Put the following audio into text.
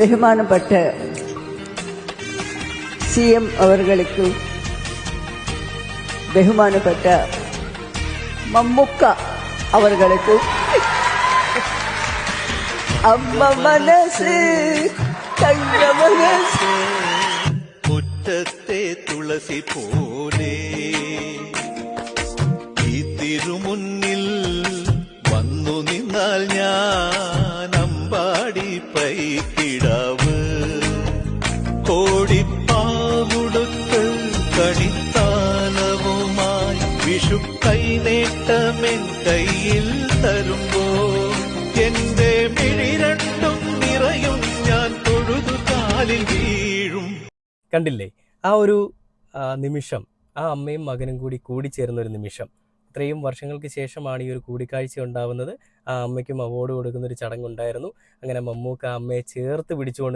ബഹുമാനപ്പെട്ട CM അവர்களுக்கு, ബഹുമാനപ്പെട്ട മമ്മുക്ക അവர்களுக்கு, അമ്മ മനസ്സ് തങ്ക മനസ്സ് മുറ്റത്തെ തുളസി പോലെ ഈ തിരുമുന്നിൽ വന്നു നിന്നാൽ ഞാൻ അമ്പാടി പൈക്കിടാവ് കോടിപ്പാവുടുത്ത് കണിത്താലവുമായി വിഷു കൈനേട്ടമെൻ കയ്യിൽ തരുമ്പോൾ എന്റെ മിഴി രണ്ടും നിറയും ഞാൻ തൊഴുതു കാലിൽ വീഴും. കണ്ടില്ലേ ആ ഒരു നിമിഷം, ആ അമ്മയും മകനും കൂടി കൂടിച്ചേർന്ന ഒരു നിമിഷം. ഇത്രയും വർഷങ്ങൾക്ക് ശേഷമാണ് ഈ ഒരു കൂടിക്കാഴ്ച ഉണ്ടാവുന്നത്. ആ അമ്മയ്ക്കും അവാർഡ് കൊടുക്കുന്നൊരു ചടങ്ങുണ്ടായിരുന്നു. അങ്ങനെ മമ്മൂക്ക അമ്മയെ ചേർത്ത് പിടിച്ചുകൊണ്ട്